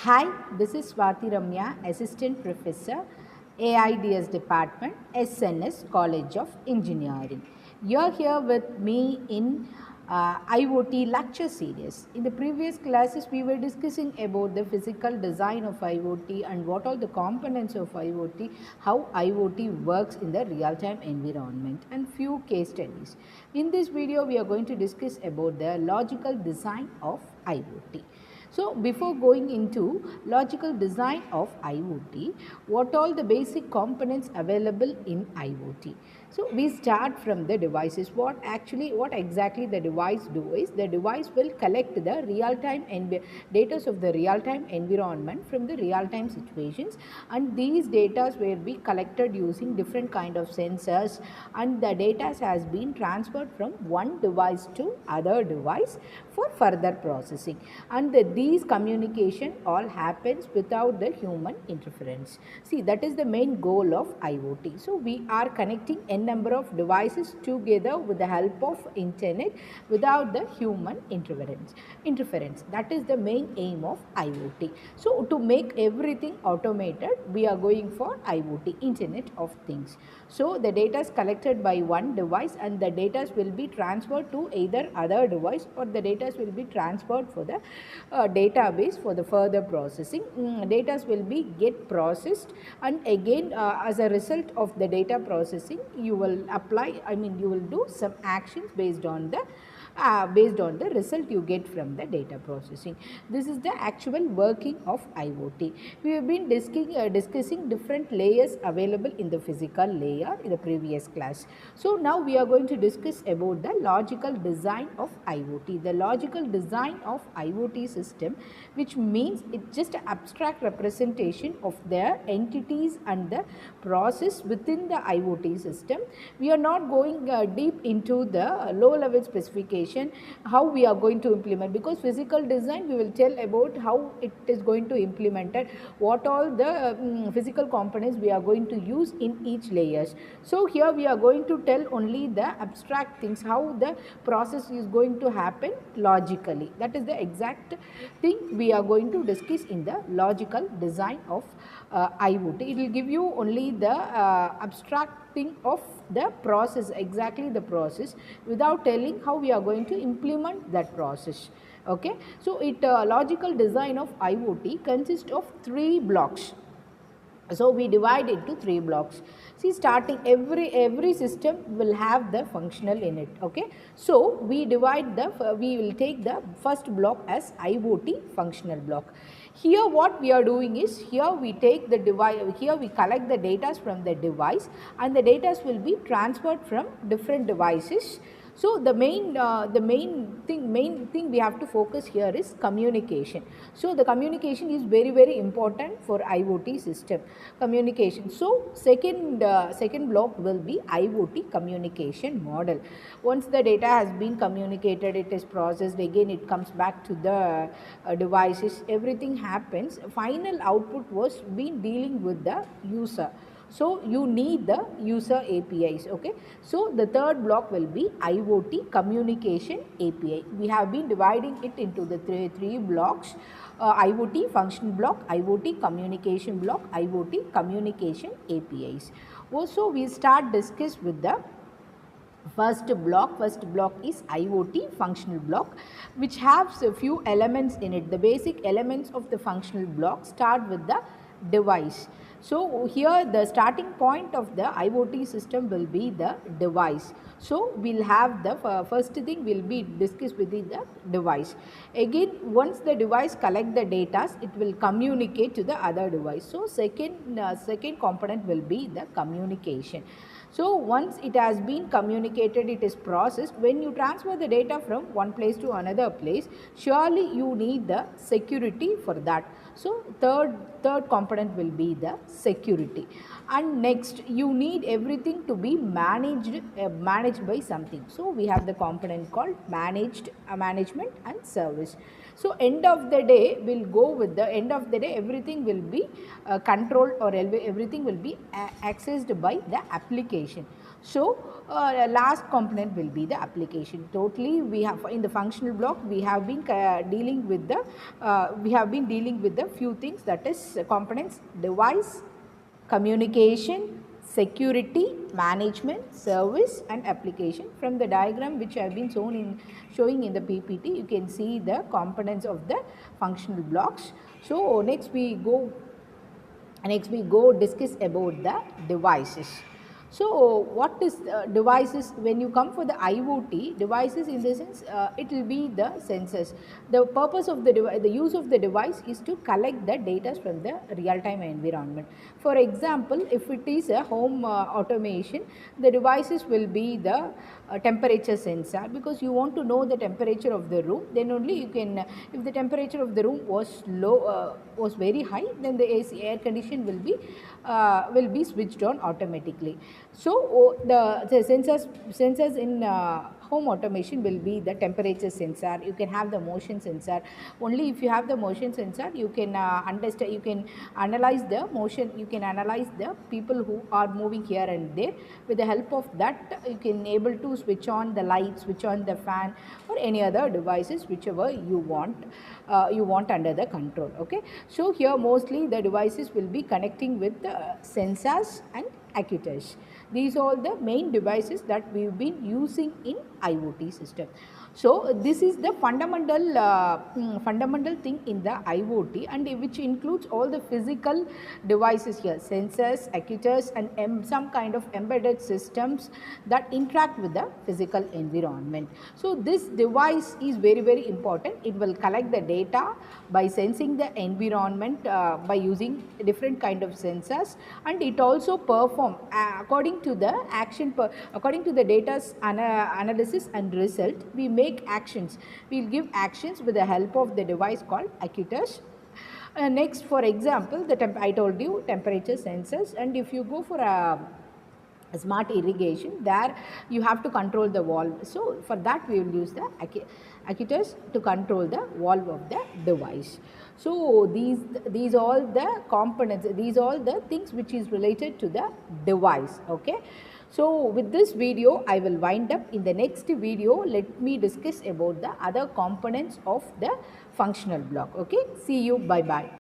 Hi, this is Swathiramya, Assistant Professor, AIDS Department, SNS College of Engineering. You're here with me in IOT lecture series. In the previous classes, we were discussing about the physical design of IOT and what are the components of IOT, how IOT works in the real-time environment, and few case studies. In this video, we are going to discuss about the logical design of IOT. So, before going into logical design of IoT, what all the basic components available in IoT? So, we start from the devices. What exactly the device do is the device will collect the real-time data of the real-time environment from the real-time situations, and these data will be collected using different kind of sensors, and the data has been transferred from one device to other device for further processing, and these communication all happens without the human interference. See, that is the main goal of IoT. So we are connecting n number of devices together with the help of internet without the human interference. That is the main aim of IoT. So to make everything automated, we are going for IoT, Internet of Things. So the data is collected by one device, and the data will be transferred to either other device, or the data will be transferred for the database for the further processing. Data will be get processed, and again as a result of the data processing, you will you will do some actions based on the result you get from the data processing. This is the actual working of IoT. We have been discussing different layers available in the physical layer in the previous class. So now we are going to discuss about the logical design of IoT. The logical design of IoT system, which means it's just an abstract representation of their entities and the process within the IoT system. We are not going deep into the low level specification, how we are going to implement, because physical design we will tell about how it is going to implement it, what all the physical components we are going to use in each layers. So here we are going to tell only the abstract things, how the process is going to happen logically. That is the exact thing we are going to discuss in the logical design of IoT. It will give you only the abstract thing of the process, exactly the process, without telling how we are going to implement that process. Okay, so logical design of IoT consists of 3 blocks. So we divide into 3 blocks. See, starting every system will have the functional in it. Okay, so we will take the first block as IoT functional block. Here what we are doing is, here we take the device, here we collect the data from the device, and the data will be transferred from different devices. So the main thing we have to focus here is communication. So the communication is very important for IoT system, communication. So second block will be IoT communication model. Once the data has been communicated, it is processed, again it comes back to the devices, everything happens, final output was been dealing with the user. So you need the user APIs. Okay, so the third block will be IoT communication API. We have been dividing it into the three blocks: IoT function block, IoT communication block, IoT communication APIs. Also, we start discuss with the first block is IoT functional block, which has a few elements in it. The basic elements of the functional block start with the device. So here the starting point of the IoT system will be the device. So we'll have the first thing will be discussed within the device. Again, once the device collect the data, it will communicate to the other device. So second component will be the communication. So once it has been communicated, it is processed. When you transfer the data from one place to another place, surely you need the security for that. So third component will be the security. And next, you need everything to be managed by something. So we have the component called management and service. So end of the day, we'll go with the end of the day, everything will be controlled, or everything will be accessed by the application. So last component will be the application. Totally we have in the functional block we have been dealing with the few things, that is components: device, communication, security, management, service and application. From the diagram which I have been showing in the PPT, you can see the components of the functional blocks. So next we go discuss about the devices. So what is devices? When you come for the IoT devices, in the sense it will be the sensors. The purpose of the use of the device is to collect the data from the real-time environment. For example, if it is a home automation, the devices will be the temperature sensor, because you want to know the temperature of the room. Then only you can, if the temperature of the room was low, was very high, then the air condition will be switched on automatically. So the sensors in home automation will be the temperature sensor. You can have the motion sensor. Only if you have the motion sensor, you can understand, you can analyze the motion, you can analyze the people who are moving here and there. With the help of that, you can able to switch on the light, switch on the fan, or any other devices whichever you want under the control. Okay, so here mostly the devices will be connecting with the sensors and actuators. These are the main devices that we've been using in IoT system. So this is the fundamental thing in the IoT, and which includes all the physical devices here: sensors, actuators, and some kind of embedded systems that interact with the physical environment. So this device is very, very important. It will collect the data by sensing the environment by using different kind of sensors, and it also perform according to the according to the data's analysis and result. We make actions. We will give actions with the help of the device called actuators. Next, for example, I told you temperature sensors, and if you go for a smart irrigation, there you have to control the valve. So for that we will use the actuators to control the valve of the device. So these all the components, these all the things which is related to the device. Okay, so with this video I will wind up. In the next video, let me discuss about the other components of the functional block. Okay, see you, bye bye.